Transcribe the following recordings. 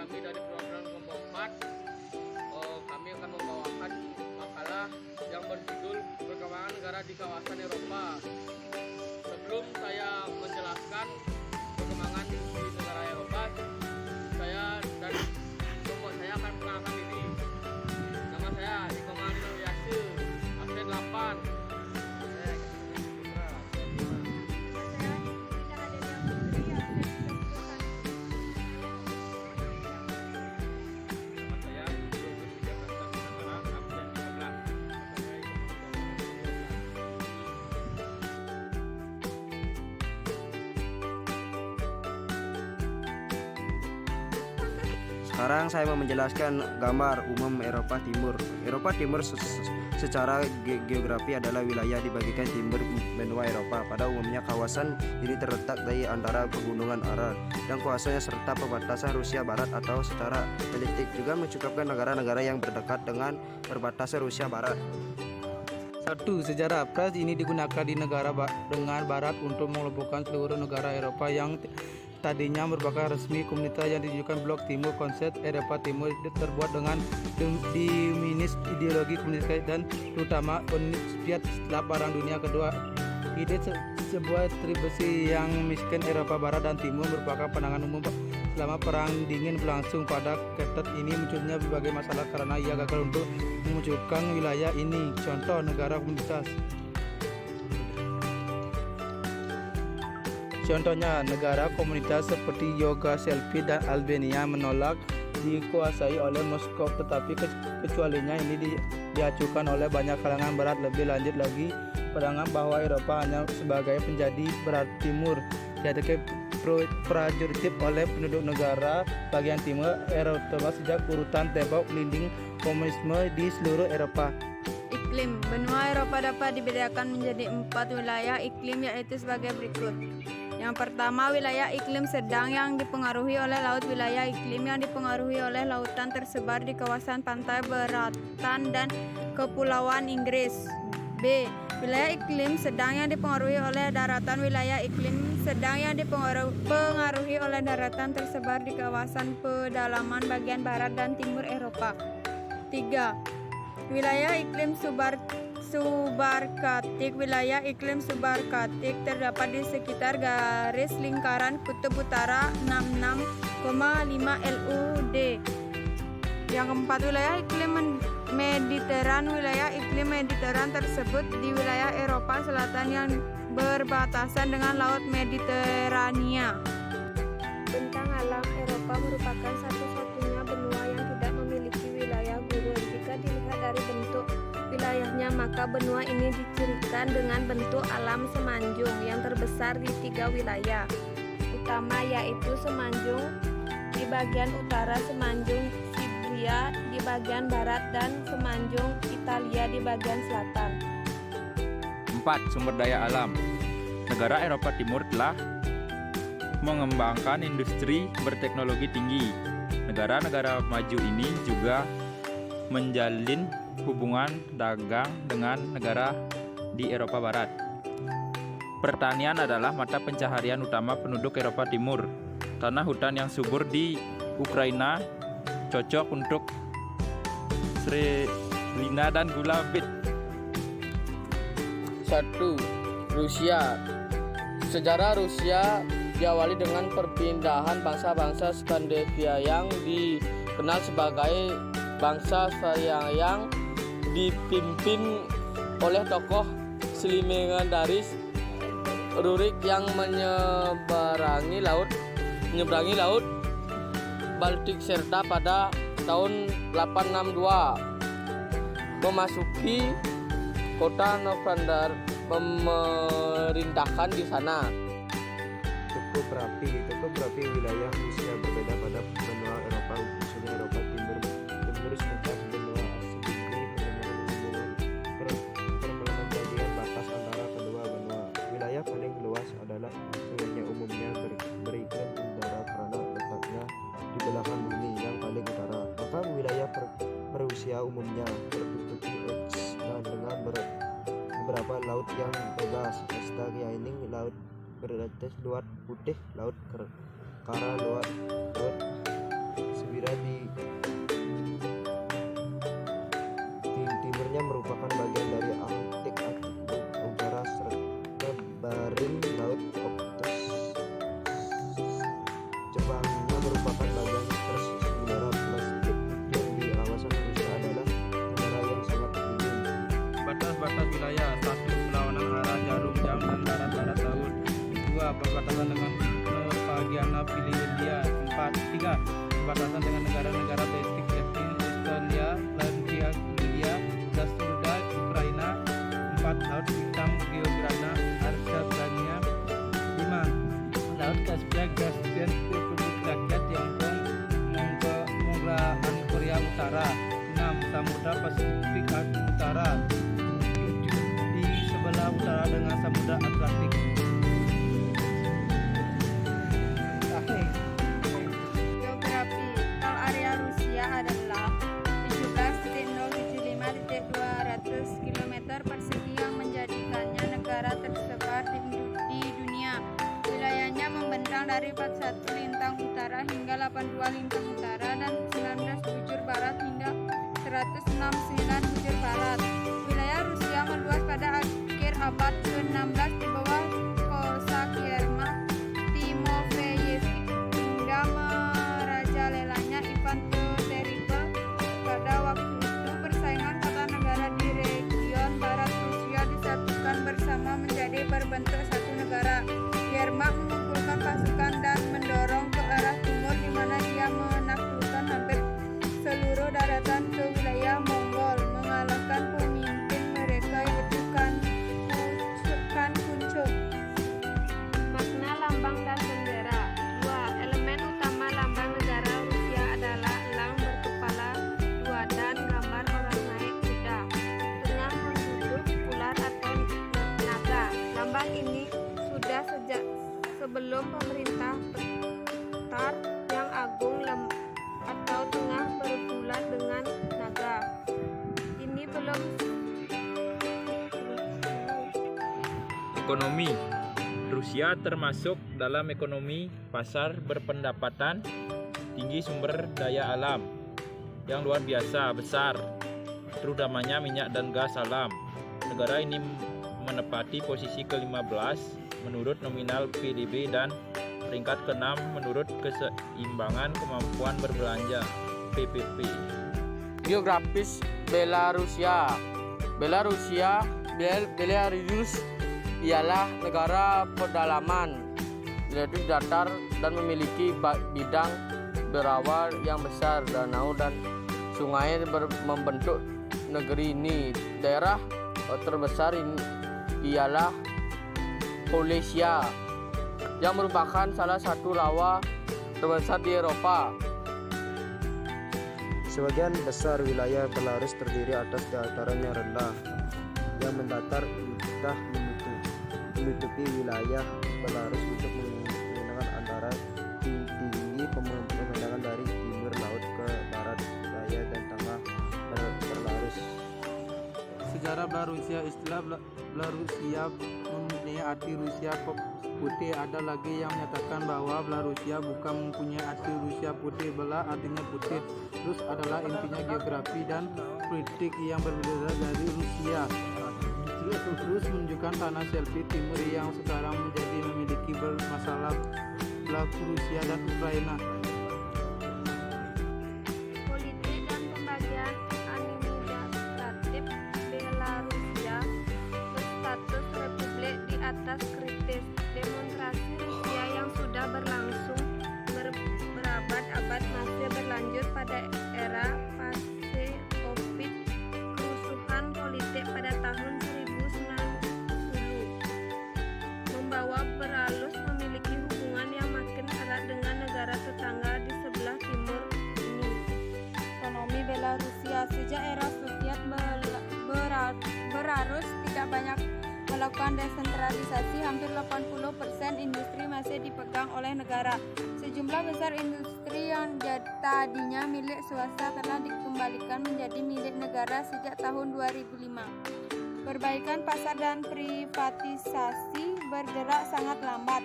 kami dari program kelompok 4, kami akan membawakan makalah yang berjudul perkembangan negara di kawasan Eropa. Sebelum saya menjelaskan perkembangan di negara Eropa, saya dan kelompok saya akan mengenalkan diri. Nama saya Iko Manilo Yasu, absen 8. Sekarang saya mau menjelaskan gambar umum Eropa Timur. Eropa Timur secara geografi adalah wilayah di bagian timur benua Eropa. Pada umumnya kawasan ini terletak di antara pegunungan Aral dan kuasanya serta perbatasan Rusia Barat, atau secara politik juga mencukupkan negara-negara yang berdekat dengan perbatasan Rusia Barat. 1. Sejarah. Pras ini digunakan di negara dengan Barat untuk mengelompokkan seluruh negara Eropa yang tadinya merupakan resmi komunitas yang ditujukan Blok Timur. Konsep Eropa Timur terbuat dengan diminis ideologi komunis dan terutama Soviet setelah Perang Dunia Kedua. Ide sebuah tribesi yang memisahkan Eropa Barat dan Timur merupakan pandangan umum selama Perang Dingin berlangsung. Pada ketet ini munculnya berbagai masalah karena ia gagal untuk memunculkan wilayah ini. Contoh negara komunitas. Contohnya, negara komunitas seperti Yugoslavia dan Albania menolak dikuasai oleh Moskow, tetapi kecualinya ini diajukan oleh banyak kalangan Barat. Lebih lanjut lagi, pandangan bahwa Eropa hanya sebagai penjadi Barat Timur diadakan prajurit oleh penduduk negara bagian timur Eropa sejak urutan tembok linding komunisme di seluruh Eropa. Iklim. Benua Eropa dapat dibedakan menjadi 4 wilayah iklim, yaitu sebagai berikut. Yang pertama, wilayah iklim sedang yang dipengaruhi oleh laut. Wilayah iklim yang dipengaruhi oleh lautan tersebar di kawasan pantai daratan dan kepulauan Inggris. B. Wilayah iklim sedang yang dipengaruhi oleh daratan. Wilayah iklim sedang yang dipengaruhi oleh daratan tersebar di kawasan pedalaman bagian barat dan timur Eropa. 3. Wilayah iklim subarktik. Wilayah iklim subarktik terdapat di sekitar garis lingkaran kutub utara 66,5 LUD. Yang keempat, wilayah iklim Mediteran. Wilayah iklim Mediteran tersebut di wilayah Eropa Selatan yang berbatasan dengan Laut Mediterania. Bentang alam Eropa merupakan satu-satunya benua yang tidak memiliki wilayah gurun. Jika dilihat dari bentuk wilayahnya, maka benua ini dicirikan dengan bentuk alam semanjung yang terbesar di 3 wilayah utama, yaitu semanjung di bagian utara, semanjung Siberia di bagian barat, dan semanjung Italia di bagian selatan. 4. Sumber daya alam. Negara Eropa Timur telah mengembangkan industri berteknologi tinggi. Negara-negara maju ini juga menjalin hubungan dagang dengan negara di Eropa Barat. Pertanian adalah mata pencaharian utama penduduk Eropa Timur. Tanah hutan yang subur di Ukraina cocok untuk srelina dan gula bit. 1. Rusia. Sejarah Rusia diawali dengan perpindahan bangsa-bangsa Skandinavia yang dikenal sebagai bangsa yang dipimpin oleh tokoh legendaris Rurik yang menyeberangi laut Baltik serta pada tahun 862 memasuki kota Novgorod, memerintahkan di sana. Topografi wilayah Rusia berbeda pada benua Eropa, khususnya Eropa Timur sekitar benua Asia permainan bagian batas antara kedua benua. Wilayah paling luas adalah sungai, umumnya beriklim tundra karena letaknya di belahan bumi yang paling utara. Maka wilayah Rusia umumnya tertutupi dengan beberapa laut yang bebas. Ini laut beratas, Laut Putih, Laut Kara, Laut Sibira di timurnya merupakan bagian dari Arktik Utara serta Baring Laut Okhotsk. Jepangnya merupakan bagian terselenggara plastik yang di kawasan Rusia adalah negara yang sangat dingin. Batas-batas wilayah: 1. Perlawanan arah jarum jam dan barat-barat laut. 2. Perbatasan dengan Norwegiana, Finlandia. 3. Perbatasan dengan negara-negara Baltik, Latin, Estonia, Latvia, India, Gastruda, Ukraina. 4. Laut Hitam, Georgia, Armenia. 5. Laut Kaspia, Kazakhstan, Republik Rakyat Tiongkok, Mongolia, Korea Utara. 6. Samudra Pasifik Utara. 7. Di sebelah utara dengan Samudra Atlantik. Geografi. Total area Rusia adalah 17.075.200 km persegi yang menjadikannya negara tersebar di dunia. Wilayahnya membentang dari 41 lintang utara hingga 82 lintang utara dan 19 bujur barat hingga 169 bujur barat. Wilayah Rusia meluas pada akhir abad ke-16 di bawah Kosak Yermak Timofeyev hingga merajalelanya Ivan the Terrible. Pada waktu itu persaingan kota negara di region barat Rusia disatukan bersama menjadi berbentuk satu negara. Yermak mengumpulkan pasukan dan mendorong ke arah timur di mana dia menaklukkan hampir seluruh daratan ke wilayah Mongol, mengalahkan pemimpin mereka yaitu Khan Kunchuk. Makna lambang dan bendera. 2. Elemen utama lambang negara Rusia adalah elang berkepala 2 dan gambar orang naik kuda tengah menduduk ular atau naga. Lambang ini sudah sejak sebelum pemerintah Petar yang agung atau tengah berbulan dengan naga. Ini belum Ekonomi. Rusia termasuk dalam ekonomi pasar berpendapatan tinggi sumber daya alam yang luar biasa besar, terutamanya minyak dan gas alam. Negara ini menempati posisi ke-15 menurut nominal PDB dan peringkat ke-6 menurut keseimbangan kemampuan berbelanja PPP. Geografis Belarusia. Belarus ialah negara pedalaman, yaitu datar dan memiliki bidang berawa yang besar. Danau dan sungai membentuk negeri ini. Daerah terbesar ini ialah Polisia yang merupakan salah satu rawa terbesar di Eropa. Sebagian besar wilayah Belarus terdiri atas dataran yang rendah yang mendatar sudah menutupi wilayah Belarus untuk menggunakan antara tinggi pemandangan dari timur laut ke barat daya dan tengah Belarus. Sejarah Belarusia. Istilah Belarusia mempunyai arti Rusia putih. Ada lagi yang menyatakan bahwa Belarusia bukan mempunyai arti Rusia putih. Bela artinya putih. Rus adalah intinya geografi dan politik yang berbeda dari Rusia. Rus menunjukkan tanah Selvi Timur yang sekarang memiliki bermasalah Rusia dan Ukraina. politik dan pembagian administratif Belarusia berstatus republik di atas kritis. Demonstrasi Rusia yang sudah berlangsung berabad-abad masih berlanjut pada era fase Covid. Kerusuhan politik pada tahun 1990 membawa Belarus memiliki hubungan yang makin erat dengan negara tetangga di sebelah timur ini. Ekonomi Belarusia. Sejak era Soviet, Belarus tidak banyak melakukan desentralisasi. Hampir 80% industri masih dipegang oleh negara. Sejumlah besar industri yang tadinya milik swasta telah dikembalikan menjadi milik negara sejak tahun 2005. Perbaikan pasar dan privatisasi bergerak sangat lambat.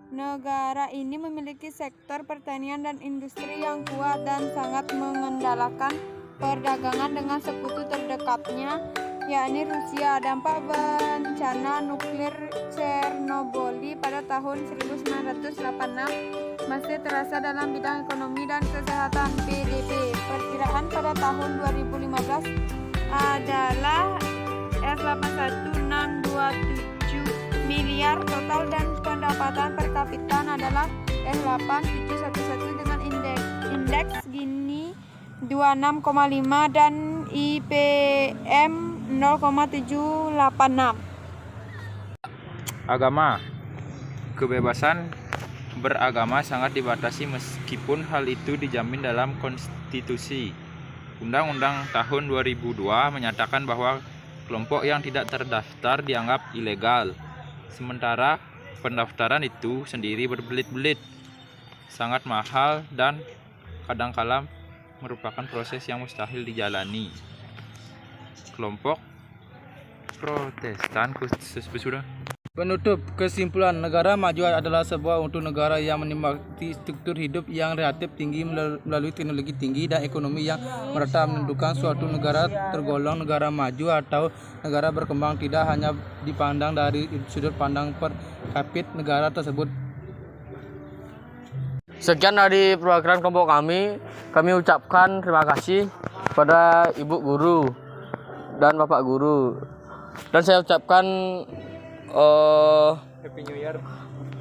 Negara ini memiliki sektor pertanian dan industri yang kuat dan sangat mengandalkan perdagangan dengan sekutu terdekatnya, yakni Rusia. Dampak bencana nuklir Chernobyl pada tahun 1986 masih terasa dalam bidang ekonomi dan kesehatan PDB. Perkiraan pada tahun 2015 adalah S81.627 miliar total dan pendapatan per kapita adalah S8711 dengan indeks Gini 26,5 dan IPM 0,786. Agama. Kebebasan beragama sangat dibatasi meskipun hal itu dijamin dalam konstitusi. Undang-Undang tahun 2002 menyatakan bahwa kelompok yang tidak terdaftar dianggap ilegal. Sementara pendaftaran itu sendiri berbelit-belit, sangat mahal dan kadangkala merupakan proses yang mustahil dijalani. Kelompok Protestan khusus sudah. Penutup, kesimpulan, negara maju adalah sebuah untuk negara yang menikmati struktur hidup yang relatif tinggi melalui teknologi tinggi dan ekonomi yang merata. Menentukan suatu negara tergolong negara maju atau negara berkembang tidak hanya dipandang dari sudut pandang per kapita negara tersebut. Sekian dari perwakilan kelompok kami. Kami ucapkan terima kasih pada Ibu Guru dan Bapak Guru. Dan saya ucapkan Happy New Year.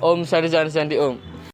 Om Sari Om.